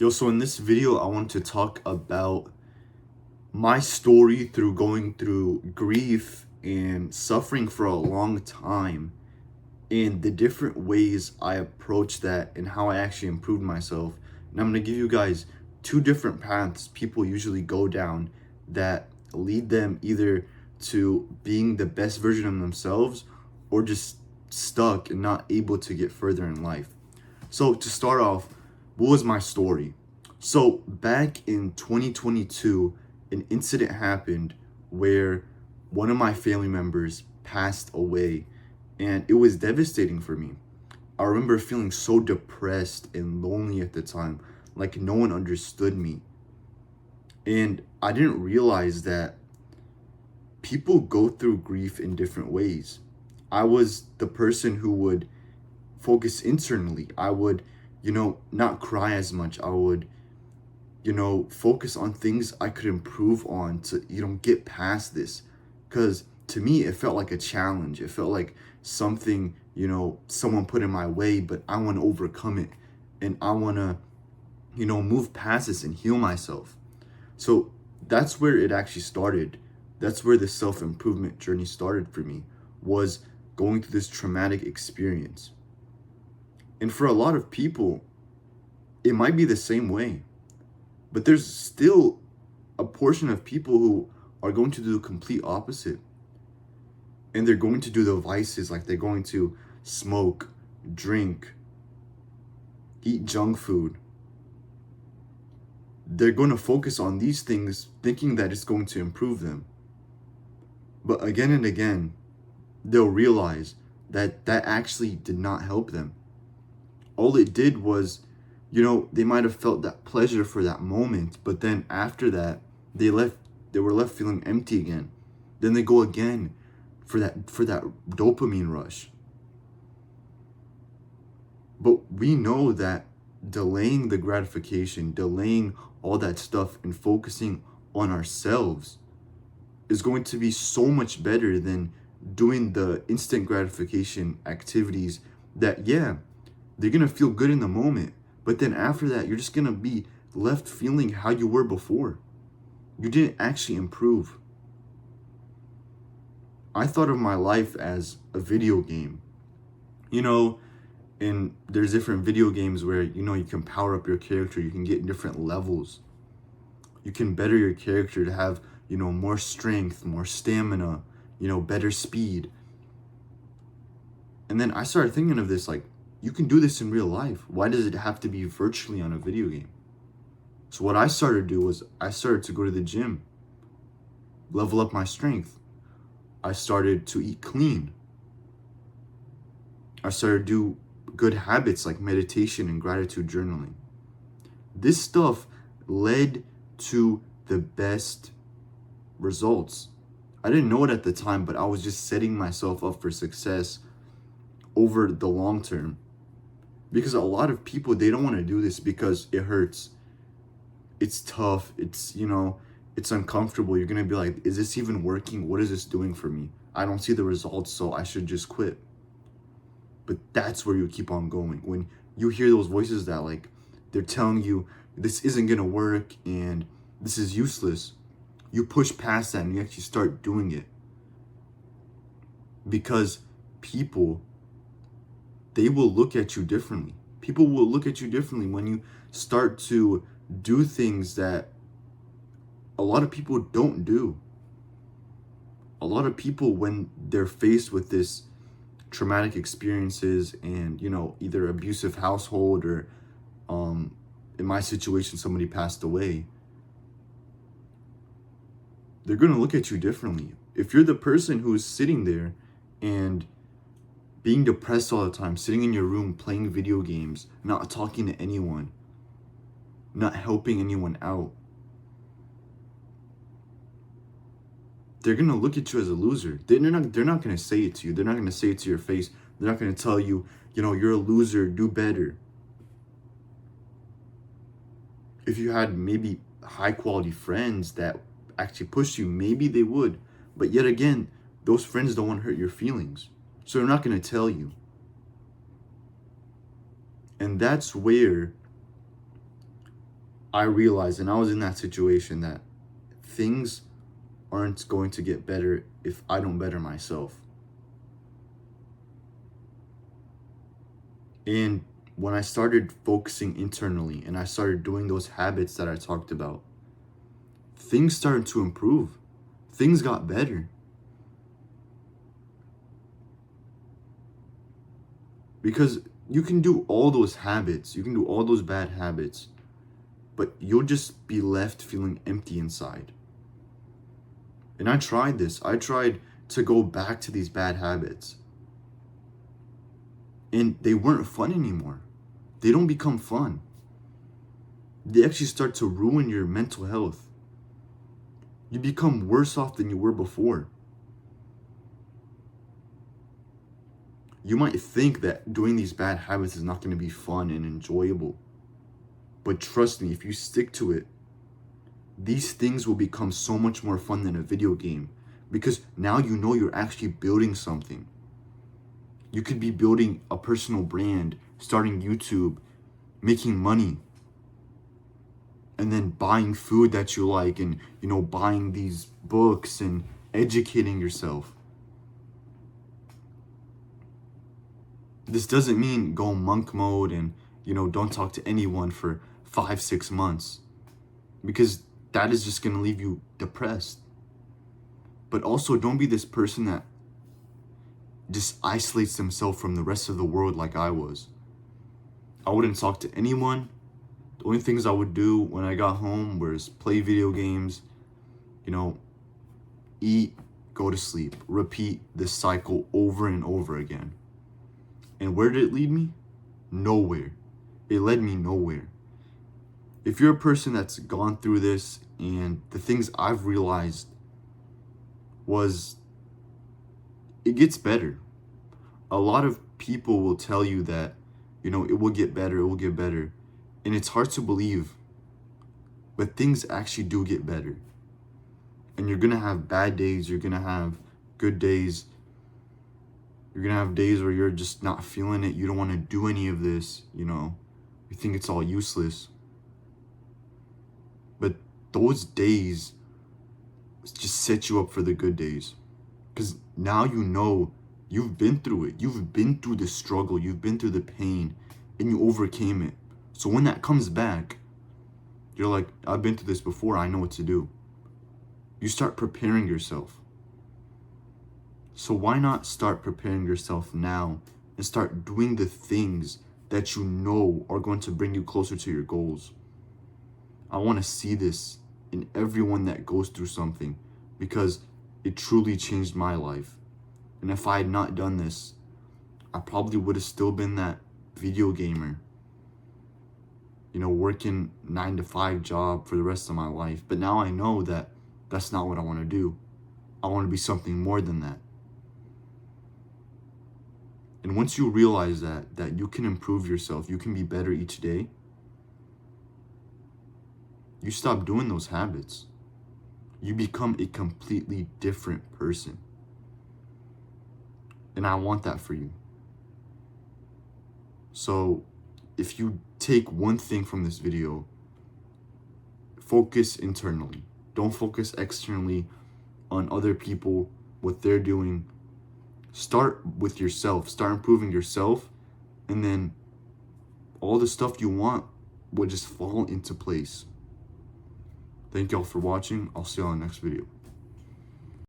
Yo, so in this video, I want to talk about my story through going through grief and suffering for a long time, and the different ways I approach that and how I actually improved myself. And I'm going to give you guys two different paths people usually go down that lead them either to being the best version of themselves or just stuck and not able to get further in life. So to start off, what was my story? So back in 2022, an incident happened where one of my family members passed away, and it was devastating for me. I remember feeling so depressed and lonely at the time, like no one understood me. And I didn't realize that people go through grief in different ways. I was the person who would focus internally. I would, not cry as much. I would, focus on things I could improve on to, get past this. Because to me, it felt like a challenge. It felt like something, someone put in my way, but I want to overcome it. And I want to, move past this and heal myself. So that's where it actually started. That's where the self-improvement journey started for me, was going through this traumatic experience. And for a lot of people, it might be the same way. But there's still a portion of people who are going to do the complete opposite. And they're going to do the vices, like they're going to smoke, drink, eat junk food. They're going to focus on these things thinking that it's going to improve them. But again and again, they'll realize that that actually did not help them. All it did was, they might have felt that pleasure for that moment, but then after that, they were left feeling empty again. Then they go again for that dopamine rush. But we know that delaying the gratification, delaying all that stuff and focusing on ourselves is going to be so much better than doing the instant gratification activities that, yeah, they're going to feel good in the moment. But then after that, you're just going to be left feeling how you were before. You didn't actually improve. I thought of my life as a video game. And there's different video games where, you can power up your character. You can get different levels. You can better your character to have, more strength, more stamina, better speed. And then I started thinking of this, like, you can do this in real life. Why does it have to be virtually on a video game? So what I started to do was I started to go to the gym, level up my strength. I started to eat clean. I started to do good habits like meditation and gratitude journaling. This stuff led to the best results. I didn't know it at the time, but I was just setting myself up for success over the long term. Because a lot of people, they don't want to do this because it hurts. It's tough. It's, it's uncomfortable. You're going to be like, is this even working? What is this doing for me? I don't see the results, so I should just quit. But that's where you keep on going. When you hear those voices that, like, they're telling you this isn't going to work and this is useless, you push past that and you actually start doing it. Because people, they will look at you differently. People will look at you differently when you start to do things that a lot of people don't do. A lot of people, when they're faced with this traumatic experiences and, either abusive household or, in my situation, somebody passed away, they're going to look at you differently. If you're the person who's sitting there and being depressed all the time, sitting in your room playing video games, not talking to anyone, not helping anyone out, they're going to look at you as a loser. They're not going to say it to you. They're not going to say it to your face. They're not going to tell you, you're a loser, do better. If you had maybe high quality friends that actually pushed you, maybe they would. But yet again, those friends don't want to hurt your feelings. So they're not going to tell you. And that's where I realized, and I was in that situation, that things aren't going to get better if I don't better myself. And when I started focusing internally and I started doing those habits that I talked about, things started to improve. Things got better. Because you can do all those habits, you can do all those bad habits, but you'll just be left feeling empty inside. And I tried this. I tried to go back to these bad habits. And they weren't fun anymore. They don't become fun. They actually start to ruin your mental health. You become worse off than you were before. You might think that doing these bad habits is not going to be fun and enjoyable. But trust me, if you stick to it, these things will become so much more fun than a video game. Because now you know you're actually building something. You could be building a personal brand, starting YouTube, making money, and then buying food that you like, and buying these books and educating yourself. This doesn't mean go monk mode and don't talk to anyone for 5-6 months, because that is just going to leave you depressed. But also, don't be this person that just isolates themselves from the rest of the world like I was. I wouldn't talk to anyone. The only things I would do when I got home was play video games, eat, go to sleep, repeat this cycle over and over again. And where did it lead me? Nowhere. It led me nowhere. If you're a person that's gone through this, and the things I've realized was, it gets better. A lot of people will tell you that, it will get better, it will get better. And it's hard to believe, but things actually do get better. And you're going to have bad days, you're going to have good days. You're going to have days where you're just not feeling it. You don't want to do any of this, you think it's all useless. But those days just set you up for the good days. Because now you've been through it. You've been through the struggle. You've been through the pain. And you overcame it. So when that comes back, you're like, I've been through this before. I know what to do. You start preparing yourself. So why not start preparing yourself now and start doing the things that you know are going to bring you closer to your goals? I want to see this in everyone that goes through something, because it truly changed my life. And if I had not done this, I probably would have still been that video gamer, working 9-to-5 job for the rest of my life. But now I know that that's not what I want to do. I want to be something more than that. And once you realize that you can improve yourself, you can be better each day, you stop doing those habits. You become a completely different person. And I want that for you. So if you take one thing from this video, focus internally. Don't focus externally on other people, what they're doing. Start with yourself. Start improving yourself. And then all the stuff you want will just fall into place. Thank y'all for watching. I'll see y'all in the next video.